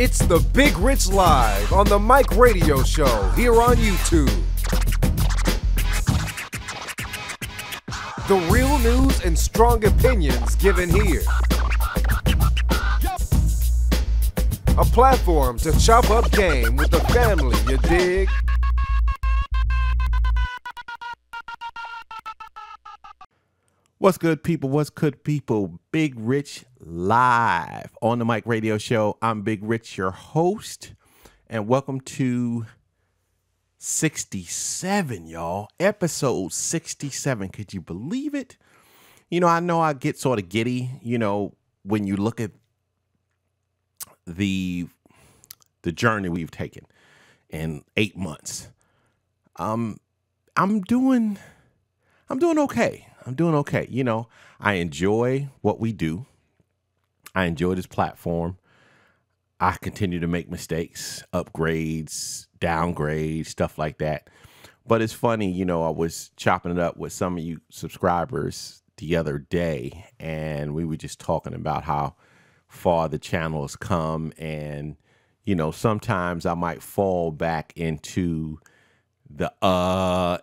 It's the Big Rich Live on the Mike Radio Show here on YouTube. The real news and strong opinions given here. A platform to chop up game with the family, you dig? What's good, people? What's good, people? Big Rich Live on the Mike Radio Show. I'm Big Rich, your host, and welcome to 67, y'all. Episode 67. Could you believe it? You know I get sort of giddy, when you look at the journey we've taken in 8 months. I'm doing okay. I'm doing okay. I enjoy what we do. I enjoy this platform. I continue to make mistakes, upgrades, downgrades, stuff like that. But it's funny, I was chopping it up with some of you subscribers the other day, and we were just talking about how far the channel has come. And, sometimes I might fall back into the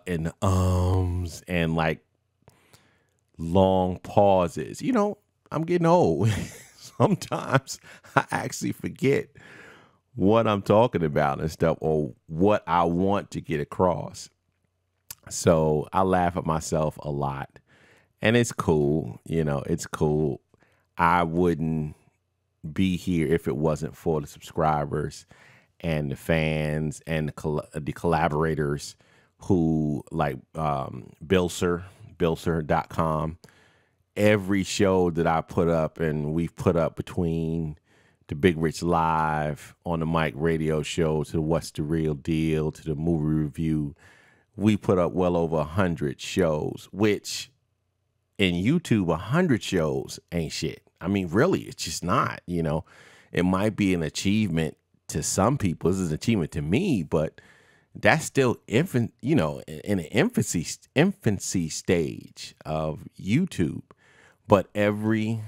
and the ums and like long pauses. I'm getting old. Sometimes I actually forget what I'm talking about and stuff, or what I want to get across. So I laugh at myself a lot, and it's cool. It's cool. I wouldn't be here if it wasn't for the subscribers and the fans and the collaborators who like Bilser.com. Every show that I put up, and we've put up between the Big Rich Live on the Mike Radio Show to the What's the Real Deal to the movie review, we put up well over 100 shows, which in YouTube, 100 shows ain't shit. I mean, really, it's just not. It might be an achievement to some people. This is an achievement to me, but that's still in an infancy stage of YouTube. But every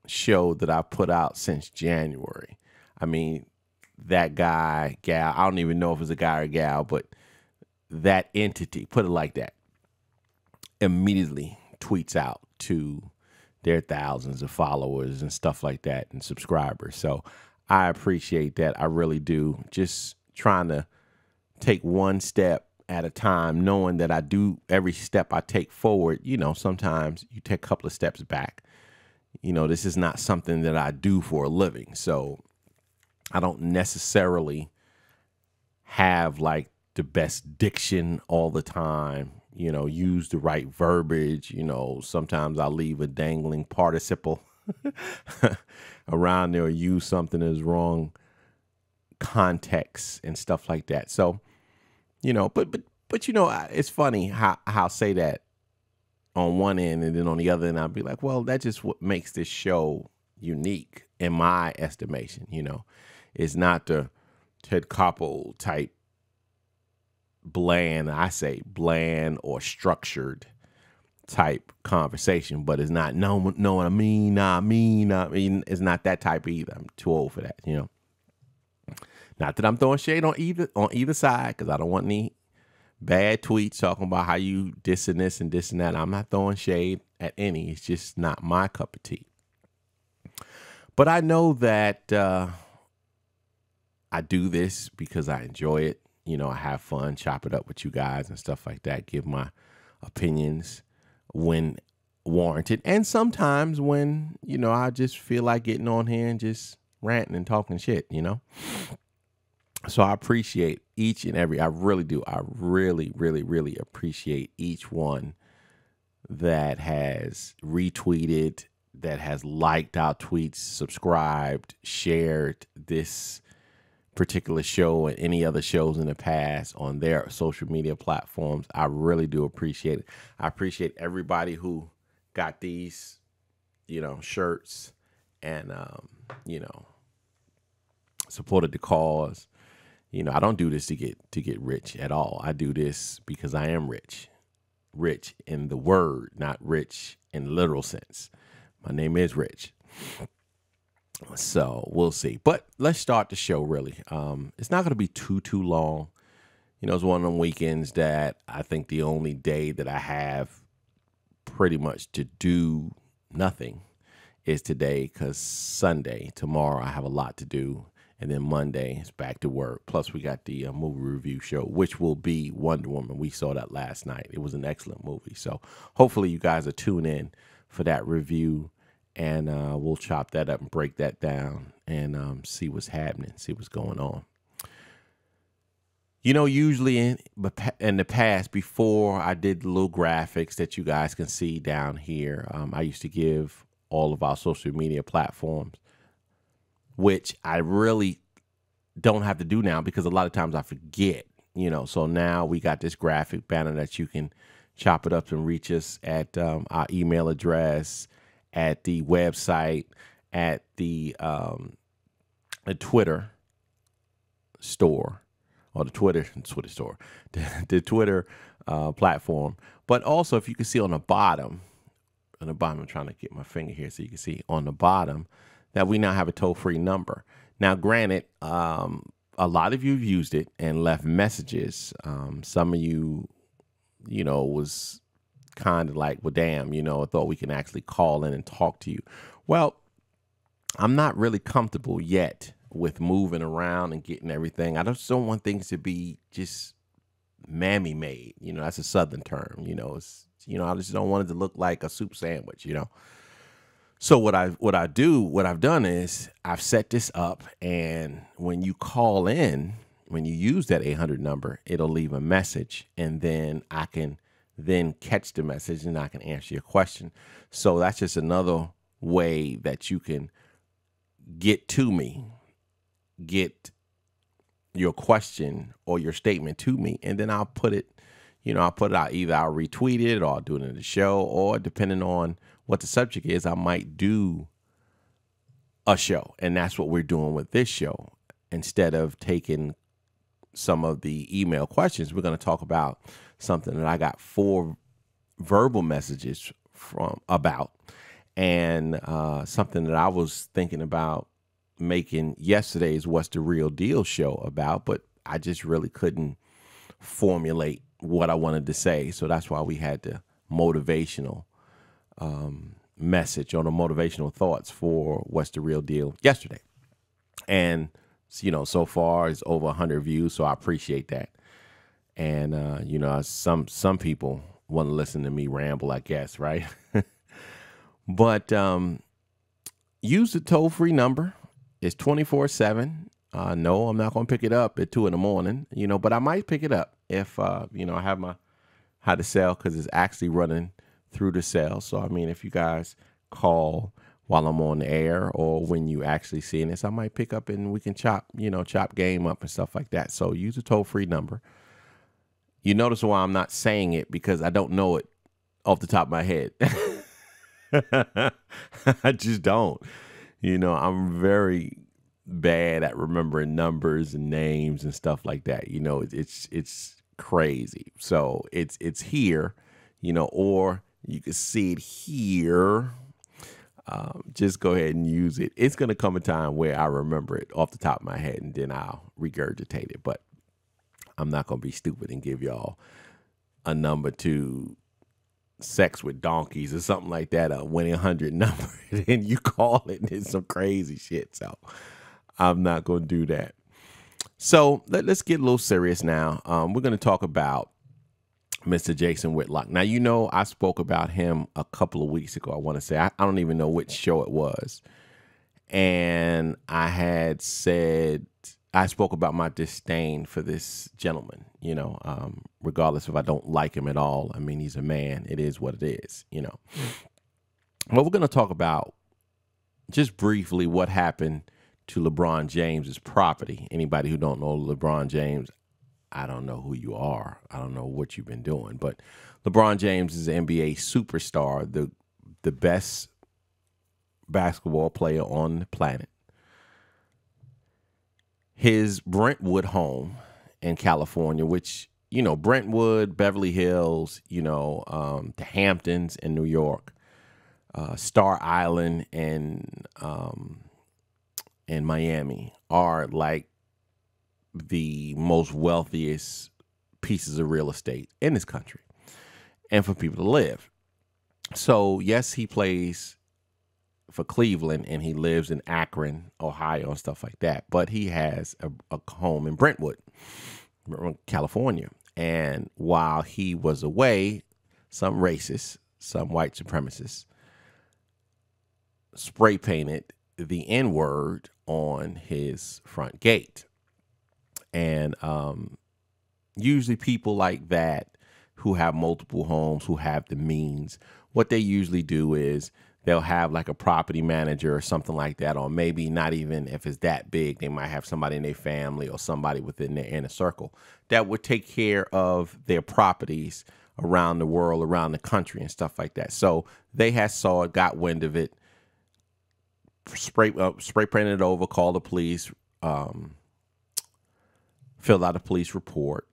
show that I put out since January, I mean, that guy, gal, I don't even know if it's a guy or a gal, but that entity, put it like that, immediately tweets out to their thousands of followers and stuff like that and subscribers. So I appreciate that. I really do. Just trying to take one step at a time, knowing that I do every step I take forward. Sometimes you take a couple of steps back. This is not something that I do for a living. So I don't necessarily have like the best diction all the time, use the right verbiage. Sometimes I leave a dangling participle around there or use something that's wrong context and stuff like that. So, but it's funny how I'll say that on one end, and then on the other end, I'll be like, well, that's just what makes this show unique in my estimation. It's not the Ted Koppel type bland or structured type conversation, but it's not no what I mean, it's not that type either. I'm too old for that, Not that I'm throwing shade on either side, because I don't want any bad tweets talking about how you dissing this and this and that. I'm not throwing shade at any. It's just not my cup of tea. But I know that I do this because I enjoy it. I have fun, chop it up with you guys and stuff like that, give my opinions when warranted. And sometimes when, I just feel like getting on here and just ranting and talking shit, So I appreciate each and every, I really do. I really, really, really appreciate each one that has retweeted, that has liked our tweets, subscribed, shared this particular show and any other shows in the past on their social media platforms. I really do appreciate it. I appreciate everybody who got these, shirts and, supported the cause. I don't do this to get rich at all. I do this because I am rich. Rich in the word, not rich in literal sense. My name is Rich. So we'll see. But let's start the show really. It's not going to be too long. You know, it's one of them weekends that I think the only day that I have pretty much to do nothing is today, because Sunday, tomorrow, I have a lot to do. And then Monday is back to work. Plus, we got the movie review show, which will be Wonder Woman. We saw that last night. It was an excellent movie. So hopefully you guys are tuned in for that review. And we'll chop that up and break that down and see what's happening, see what's going on. You know, usually in the past, before I did the little graphics that you guys can see down here, I used to give all of our social media platforms, which I really don't have to do now because a lot of times I forget, you know. So now we got this graphic banner that you can chop it up and reach us at our email address, at the website, at the Twitter store. Or the Twitter store, the Twitter platform. But also, if you can see on the bottom, I'm trying to get my finger here so you can see on the bottom that we now have a toll-free number. Now, granted, a lot of you have used it and left messages. Some of you, you know, was kind of like, well, damn, you know, I thought we can actually call in and talk to you. Well, I'm not really comfortable yet with moving around and getting everything. I just don't want things to be just mammy made. You know, that's a Southern term. You know, it's, you know, I just don't want it to look like a soup sandwich, you know. So what I've done is I've set this up, and when you call in, when you use that 800 number, it'll leave a message, and then I can then catch the message and I can answer your question. So that's just another way that you can get to me, get your question or your statement to me, and then I'll put it, you know, I'll put it out. Either I'll retweet it or I'll do it in the show, or depending on what the subject is, I might do a show. And that's what we're doing with this show. Instead of taking some of the email questions, we're going to talk about something that I got 4 verbal messages about, and something that I was thinking about making yesterday's What's the Real Deal show about, but I just really couldn't formulate what I wanted to say. So that's why we had the motivational message or the motivational thoughts for What's the Real Deal yesterday. And, you know, so far it's over 100 views, so I appreciate that. And, you know, some people want to listen to me ramble, I guess, right? But use the toll-free number. It's 24/7. No, I'm not going to pick it up at 2 a.m, you know, but I might pick it up if, you know, I have my how to sell, because it's actually running through the cell. So, I mean, if you guys call while I'm on the air or when you actually seeing this, I might pick up and we can chop game up and stuff like that. So use a toll-free number. You notice why I'm not saying it, because I don't know it off the top of my head. I just don't. You know, I'm very bad at remembering numbers and names and stuff like that. You know, it's crazy. So it's here, you know, or you can see it here. Just go ahead and use it. It's going to come a time where I remember it off the top of my head, and then I'll regurgitate it. But I'm not going to be stupid and give y'all a number to sex with donkeys or something like that, a 1-800 number, and you call it and it's some crazy shit. So I'm not going to do that. So let's get a little serious now. We're going to talk about Mr. Jason Whitlock. Now, you know, I spoke about him a couple of weeks ago. I want to say, I don't even know which show it was. And I had said, I spoke about my disdain for this gentleman, you know, regardless if I don't like him at all. I mean, he's a man. It is what it is, you know. But we're going to talk about just briefly what happened to LeBron James's property. Anybody who don't know LeBron James, I don't know who you are. I don't know what you've been doing. But LeBron James is an NBA superstar, the best basketball player on the planet. His Brentwood home in California, which, you know, Brentwood, Beverly Hills, you know, the Hamptons in New York, Star Island and in Miami are like the most wealthiest pieces of real estate in this country and for people to live. So, yes, he plays for Cleveland and he lives in Akron, Ohio, and stuff like that. But he has a home in Brentwood, California. And while he was away, some racists, some white supremacists, spray painted the N-word on his front gate. And usually people like that who have multiple homes, who have the means, what they usually do is they'll have like a property manager or something like that, or maybe not even if it's that big, they might have somebody in their family or somebody within their inner circle that would take care of their properties around the world, around the country and stuff like that. So they had saw it, got wind of it, spray painted it over, called the police, filled out a police report,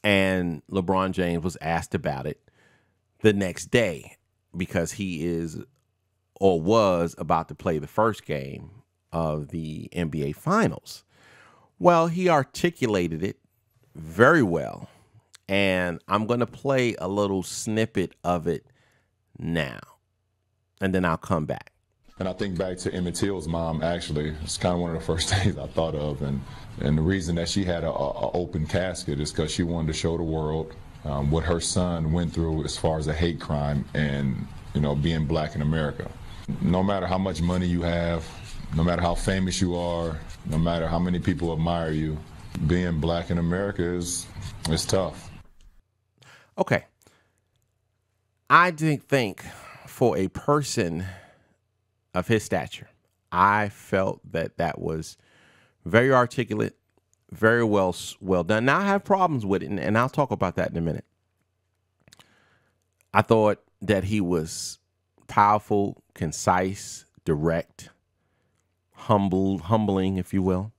and LeBron James was asked about it the next day because he is or was about to play the first game of the NBA Finals. Well, he articulated it very well, and I'm going to play a little snippet of it now, and then I'll come back. And I think back to Emmett Till's mom, actually. It's kind of one of the first things I thought of. And the reason that she had an open casket is because she wanted to show the world what her son went through as far as a hate crime and, you know, being black in America. No matter how much money you have, no matter how famous you are, no matter how many people admire you, being black in America is tough. Okay. I think for a person of his stature, I felt that was very articulate, very well done. Now, I have problems with it, and I'll talk about that in a minute. I thought that he was powerful, concise, direct, humbling, if you will.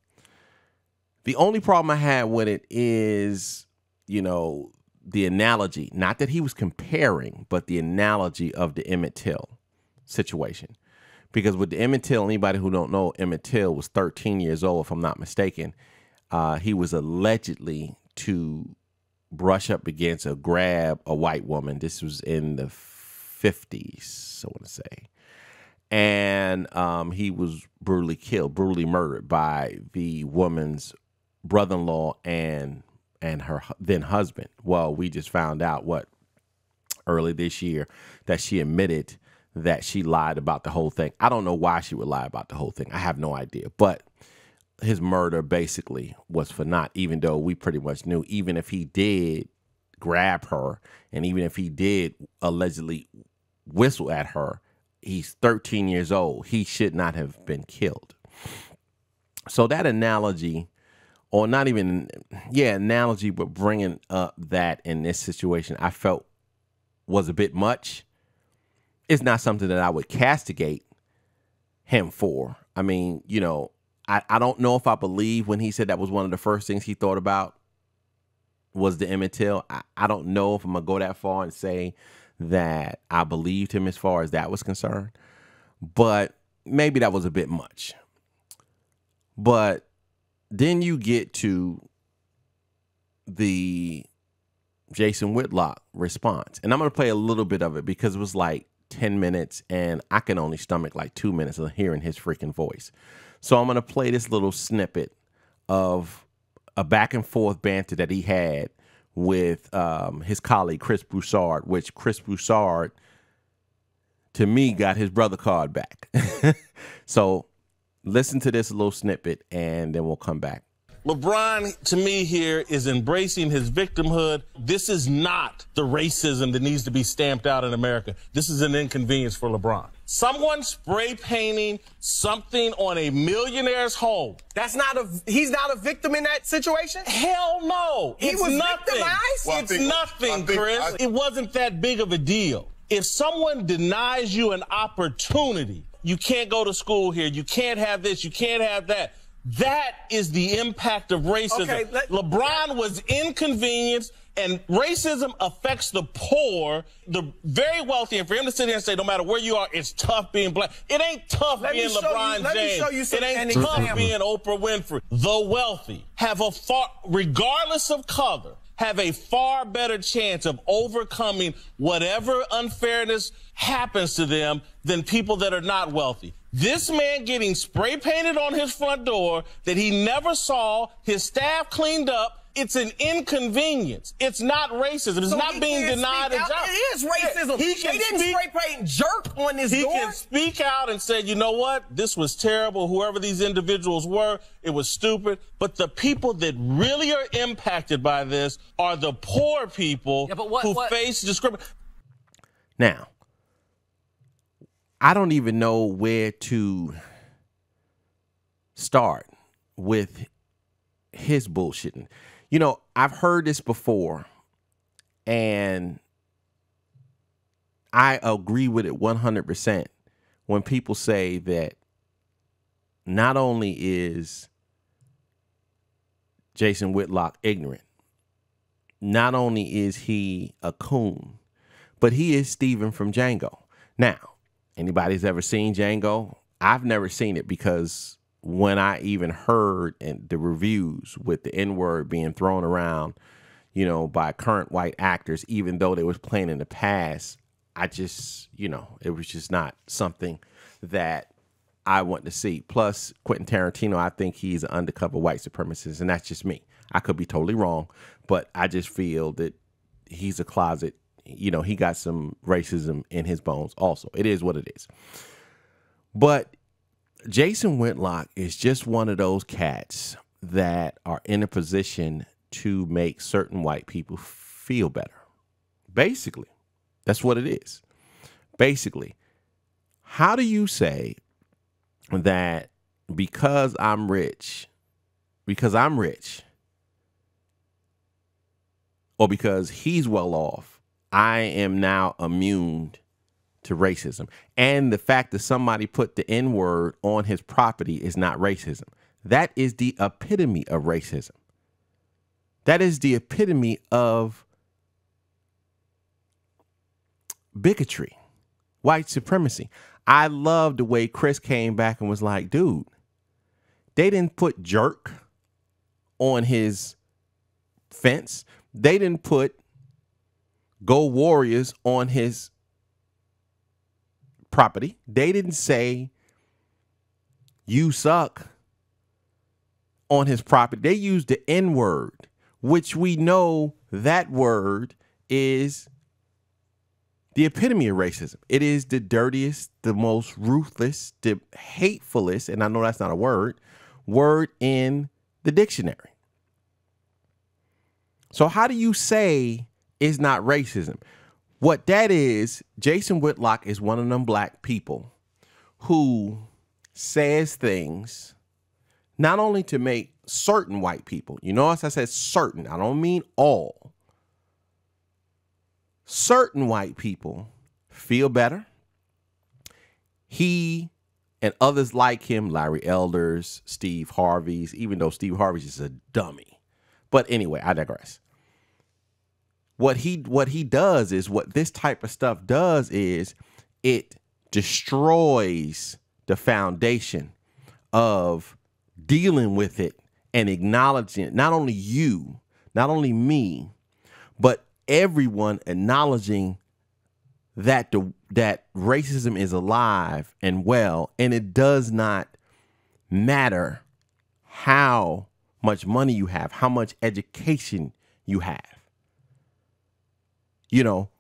The only problem I had with it is, you know, the analogy, not that he was comparing, but the analogy of the Emmett Till situation. Because with the Emmett Till, anybody who don't know, Emmett Till was 13 years old, if I'm not mistaken. He was allegedly to brush up against or grab a white woman. This was in the 50s, I want to say. And he was brutally killed, brutally murdered by the woman's brother-in-law and her then husband. Well, we just found out early this year that she admitted that she lied about the whole thing. I don't know why she would lie about the whole thing. I have no idea. But his murder basically was for naught, even though we pretty much knew, even if he did grab her and even if he did allegedly whistle at her, he's 13 years old. He should not have been killed. So that analogy, or not even, analogy, but bringing up that in this situation, I felt was a bit much. It's not something that I would castigate him for. I mean, you know, I don't know if I believe when he said that was one of the first things he thought about was the Emmett Till. I don't know if I'm going to go that far and say that I believed him as far as that was concerned. But maybe that was a bit much. But then you get to the Jason Whitlock response. And I'm going to play a little bit of it because it was like 10 minutes and I can only stomach like 2 minutes of hearing his freaking voice. So I'm going to play this little snippet of a back and forth banter that he had with his colleague, Chris Broussard, which Chris Broussard, to me, got his brother card back. So listen to this little snippet and then we'll come back. LeBron, to me here, is embracing his victimhood. This is not the racism that needs to be stamped out in America. This is an inconvenience for LeBron. Someone spray painting something on a millionaire's home. He's not a victim in that situation? Hell no. He was victimized? Well, it's nothing, Chris. It wasn't that big of a deal. If someone denies you an opportunity, you can't go to school here, you can't have this, you can't have that. That is the impact of racism. Okay, LeBron was inconvenienced. And racism affects the poor, the very wealthy. And for him to sit here and say, no matter where you are, it's tough being black. It ain't tough being LeBron James. It ain't tough being Oprah Winfrey. The wealthy have a far, regardless of color, have a far better chance of overcoming whatever unfairness happens to them than people that are not wealthy. This man getting spray painted on his front door that he never saw, his staff cleaned up, it's an inconvenience. It's not racism. It's not being denied a job. It is racism. He They didn't spray paint jerk on his door. He can speak out and say, you know what? This was terrible. Whoever these individuals were, it was stupid. But the people that really are impacted by this are the poor people who face discrimination. Now, I don't even know where to start with his bullshitting. You know, I've heard this before, and I agree with it 100% when people say that not only is Jason Whitlock ignorant, not only is he a coon, but he is Steven from Django. Now, anybody's ever seen Django? I've never seen it because when I even heard the reviews with the N-word being thrown around, you know, by current white actors, even though they was playing in the past, I just, you know, it was just not something that I want to see. Plus, Quentin Tarantino, I think he's an undercover white supremacist, and that's just me. I could be totally wrong, but I just feel that he's a closet. You know, he got some racism in his bones also. It is what it is. But Jason Whitlock is just one of those cats that are in a position to make certain white people feel better. Basically, that's what it is. Basically, how do you say that because I'm rich, or because he's well off, I am now immune to racism? And the fact that somebody put the N-word on his property is not racism. That is the epitome of racism. That is the epitome of bigotry, white supremacy. I love the way Chris came back and was like, dude, they didn't put jerk on his fence. They didn't put Go Warriors on his property. They didn't say you suck on his property. They used the N-word, which we know that word is the epitome of racism. It is the dirtiest, the most ruthless, the hatefulest, and I know that's not a word in the dictionary. So how do you say it's not racism? What that is, Jason Whitlock is one of them black people who says things not only to make certain white people, you notice I said certain, I don't mean all, certain white people feel better. He and others like him, Larry Elders, Steve Harvey's, even though Steve Harvey's is a dummy. But anyway, I digress. What he does is, what this type of stuff does is it destroys the foundation of dealing with it and acknowledging it. Not only you, not only me, but everyone acknowledging that that racism is alive and well, and it does not matter how much money you have, how much education you have. You know,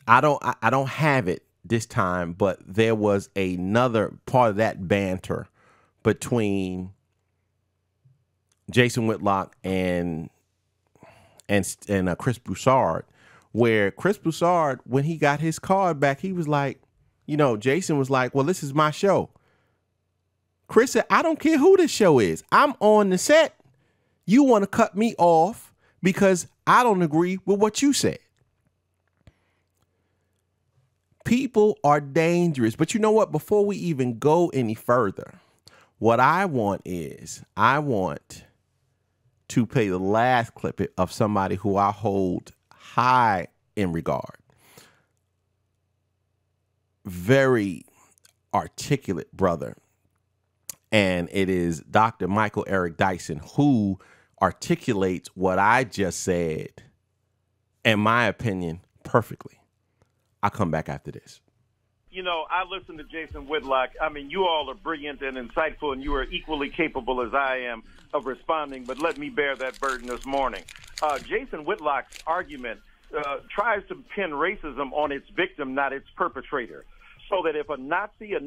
I don't have it this time, but there was another part of that banter between Jason Whitlock and Chris Broussard, where Chris Broussard, when he got his card back, he was like, you know, Jason was like, well, this is my show. Chris said, I don't care who this show is. I'm on the set. You want to cut me off because I don't agree with what you said. People are dangerous. But you know what? Before we even go any further, what I want is, I want to play the last clip of somebody who I hold high in regard. Very articulate brother. And it is Dr. Michael Eric Dyson, who articulates what I just said, in my opinion, perfectly. I'll come back after this. You know, I listen to Jason Whitlock. I mean, you all are brilliant and insightful, and you are equally capable as I am of responding, but let me bear that burden this morning. Jason Whitlock's argument tries to pin racism on its victim, not its perpetrator. So that if a Nazi, a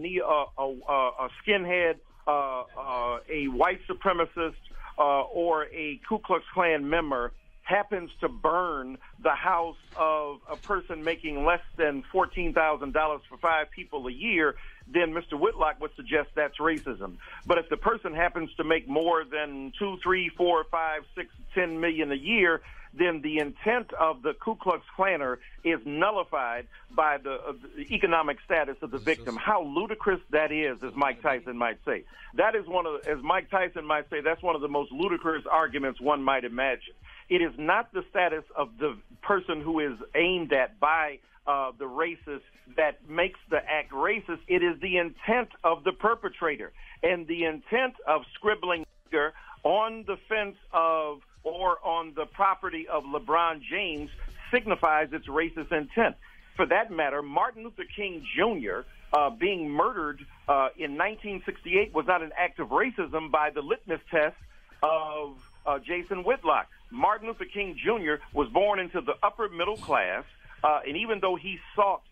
skinhead, a white supremacist, or a Ku Klux Klan member happens to burn the house of a person making less than $14,000 for 5 people a year, then Mr. Whitlock would suggest that's racism. But if the person happens to make more than 2, 3, 4, 5, 6, 10 million a year, then the intent of the Ku Klux Klanner is nullified by the economic status of the victim. How ludicrous that is, as Mike Tyson might say. That is as Mike Tyson might say, that's one of the most ludicrous arguments one might imagine. It is not the status of the person who is aimed at by the racist that makes the act racist. It is the intent of the perpetrator. And the intent of scribbling on the fence of or on the property of Lebron James signifies its racist intent. For that matter, Martin Luther King Jr. Being murdered in 1968 was not an act of racism by the litmus test of Jason Whitlock. Martin Luther King Jr. was born into the upper middle class, and even though he sought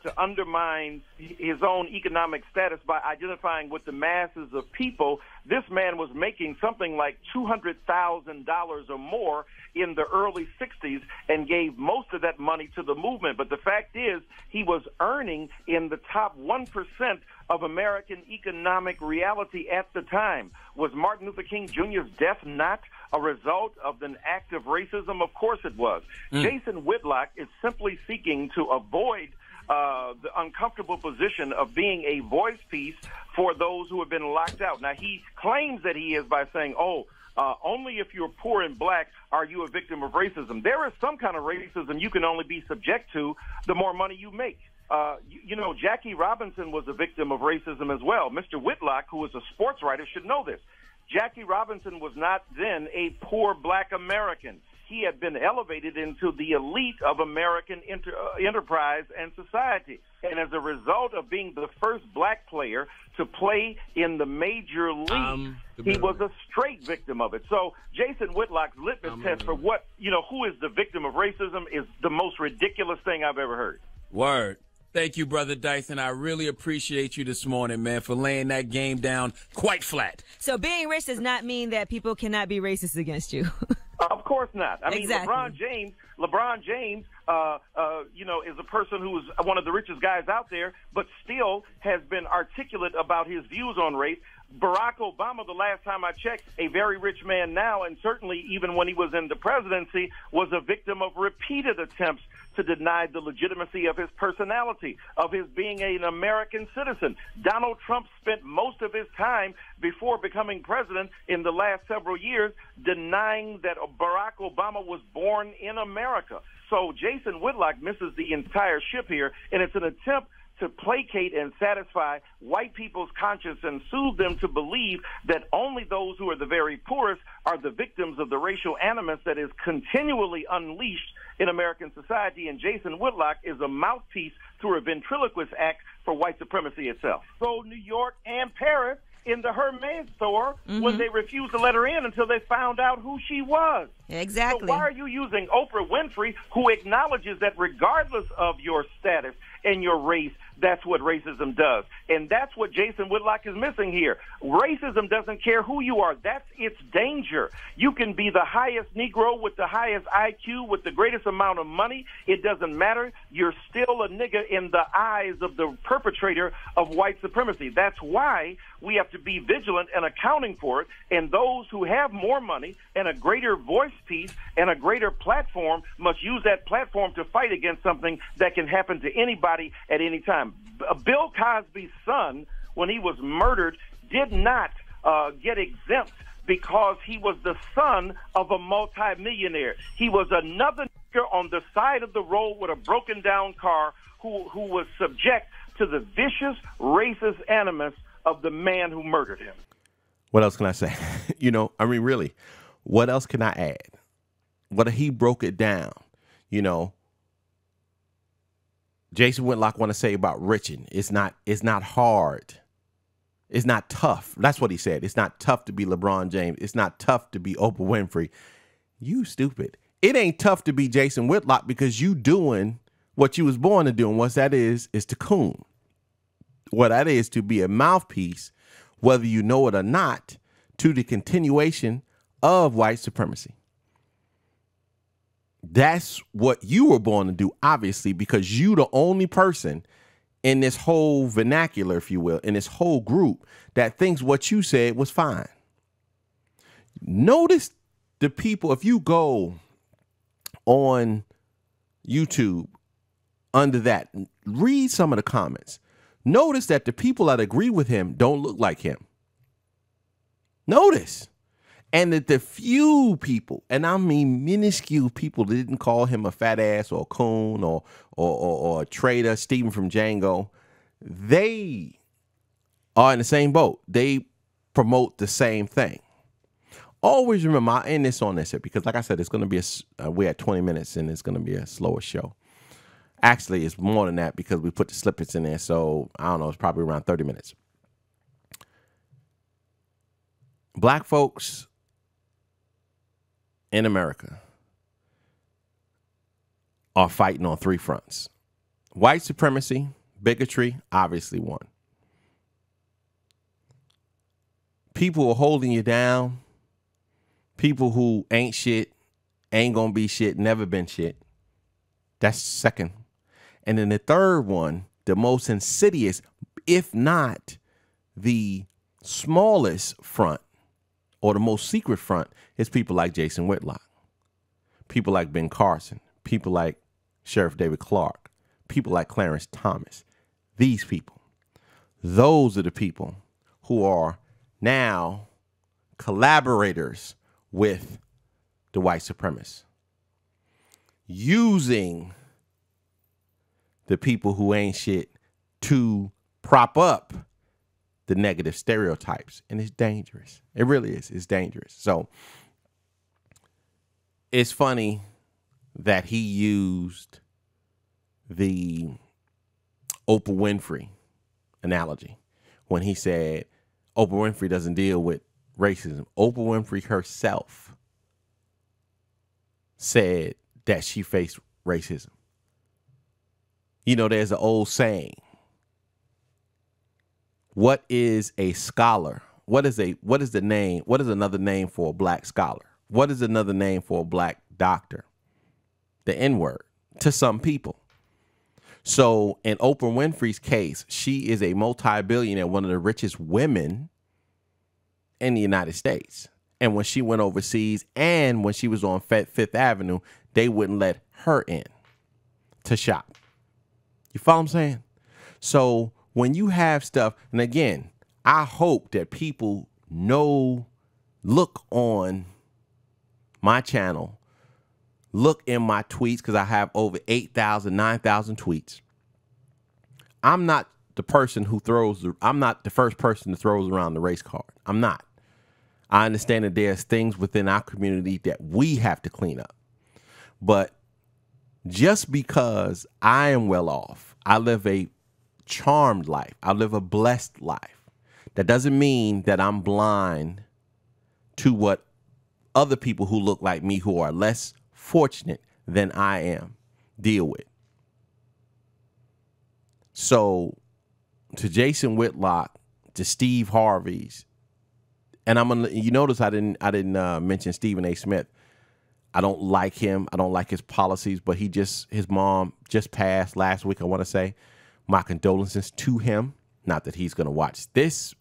to undermine his own economic status by identifying with the masses of people, this man was making something like $200,000 or more in the early 60s and gave most of that money to the movement. But the fact is, he was earning in the top 1% of American economic reality at the time. Was Martin Luther King Jr.'s death not a result of an act of racism? Of course it was. Jason Whitlock is simply seeking to avoid the uncomfortable position of being a voice piece for those who have been locked out. Now, he claims that he is by saying, only if you're poor and black are you a victim of racism. There is some kind of racism you can only be subject to the more money you make. You know, Jackie Robinson was a victim of racism as well. Mr. Whitlock, who is a sports writer, should know this. Jackie Robinson was not then a poor black American. He had been elevated into the elite of American enterprise and society. And as a result of being the first black player to play in the major league, he was a straight victim of it. So Jason Whitlock's litmus test for who is the victim of racism is the most ridiculous thing I've ever heard. Word. Thank you, Brother Dyson. I really appreciate you this morning, man, for laying that game down quite flat. So being rich does not mean that people cannot be racist against you. Of course not. I mean, exactly. LeBron James, is a person who is one of the richest guys out there, but still has been articulate about his views on race. Barack Obama, the last time I checked, a very rich man now, and certainly even when he was in the presidency, was a victim of repeated attempts to deny the legitimacy of his personality, of his being an American citizen. Donald Trump spent most of his time before becoming president in the last several years denying that Barack Obama was born in America. So Jason Whitlock misses the entire ship here, and it's an attempt to placate and satisfy white people's conscience and soothe them to believe that only those who are the very poorest are the victims of the racial animus that is continually unleashed in American society. And Jason Whitlock is a mouthpiece through a ventriloquist act for white supremacy itself. So New York and Paris in the Hermes store when they refused to let her in until they found out who she was. Exactly. So why are you using Oprah Winfrey, who acknowledges that regardless of your status and your race, that's what racism does? And that's what Jason Whitlock is missing here. Racism doesn't care who you are. That's its danger. You can be the highest Negro with the highest IQ, with the greatest amount of money. It doesn't matter. You're still a nigger in the eyes of the perpetrator of white supremacy. That's why we have to be vigilant and accounting for it. And those who have more money and a greater voice piece and a greater platform must use that platform to fight against something that can happen to anybody at any time. Bill Cosby's son, when he was murdered, did not get exempt because he was the son of a multimillionaire. He was another nigger on the side of the road with a broken down car who was subject to the vicious, racist animus of the man who murdered him. What else can I say? Really, what else can I add? What he broke it down, Jason Whitlock want to say about Richard. It's not hard. It's not tough. That's what he said. It's not tough to be LeBron James. It's not tough to be Oprah Winfrey. You stupid. It ain't tough to be Jason Whitlock because you doing what you was born to do. And what that is to coon. What that is to be a mouthpiece, whether you know it or not, to the continuation of white supremacy. That's what you were born to do, obviously, because you the only person in this whole vernacular, if you will, in this whole group that thinks what you said was fine. Notice the people, if you go on YouTube under that, read some of the comments. Notice that the people that agree with him don't look like him. Notice. And that the few people, and I mean minuscule people that didn't call him a fat ass or a coon or a traitor, Stephen from Django, they are in the same boat. They promote the same thing. Always remember, I end this on this here because, like I said, it's going to be we're at 20 minutes and it's going to be a slower show. Actually, it's more than that because we put the snippets in there. So I don't know, it's probably around 30 minutes. Black folks in America are fighting on three fronts. White supremacy, bigotry, obviously one. People are holding you down. People who ain't shit, ain't gonna be shit, never been shit. That's second. And then the third one, the most insidious, if not the smallest front, or the most secret front, is people like Jason Whitlock, people like Ben Carson, people like Sheriff David Clark, people like Clarence Thomas. These people, those are the people who are now collaborators with the white supremacists, using the people who ain't shit to prop up the negative stereotypes. And it's dangerous. It really is. It's dangerous. So it's funny that he used the Oprah Winfrey analogy when he said Oprah Winfrey doesn't deal with racism. Oprah Winfrey herself said that she faced racism. There's an old saying. What is a scholar? What is the name? What is another name for a black scholar? What is another name for a black doctor? The N-word to some people. So in Oprah Winfrey's case, she is a multi-billionaire, one of the richest women in the United States. And when she went overseas and when she was on Fifth Avenue, they wouldn't let her in to shop. You follow what I'm saying? So when you have stuff, and again, I hope that people look on my channel, look in my tweets, because I have over 8,000, 9,000 tweets. I'm not the person who I'm not the first person that throws around the race card. I'm not. I understand that there's things within our community that we have to clean up. But just because I am well off, I live a charmed life, I live a blessed life, that doesn't mean that I'm blind to what other people who look like me, who are less fortunate than I am, deal with. So to Jason Whitlock, to Steve Harvey's, and you notice I didn't mention Stephen A. Smith. I don't like him. I don't like his policies, but his mom just passed last week, I want to say. My condolences to him. Not that he's going to watch this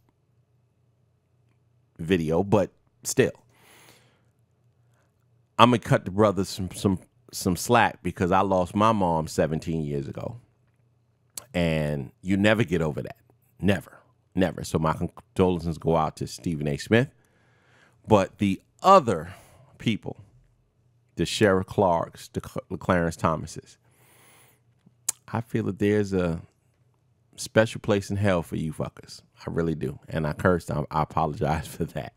video, but still. I'm going to cut the brothers some slack because I lost my mom 17 years ago. And you never get over that. Never. Never. So my condolences go out to Stephen A. Smith. But the other people, the Sheriff Clarks, the Clarence Thomases, I feel that there's a special place in hell for you fuckers. I really do. And I cursed. I apologize for that.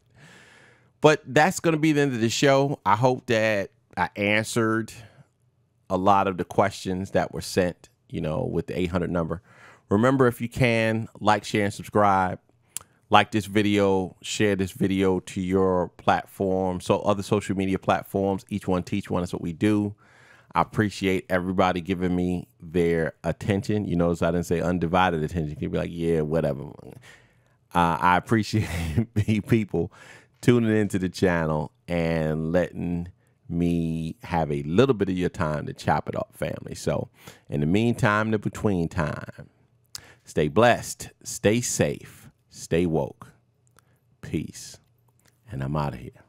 But that's going to be the end of the show. I hope that I answered a lot of the questions that were sent, you know, with the 800 number. Remember, if you can, like, share, and subscribe. Like this video, share this video to your platform, so other social media platforms. Each one teach one. That's what we do. I appreciate everybody giving me their attention. You notice I didn't say undivided attention. You can be like, yeah, whatever. I appreciate people tuning into the channel and letting me have a little bit of your time to chop it up, family. So in the meantime, the between time, stay blessed, stay safe, stay woke. Peace. And I'm out of here.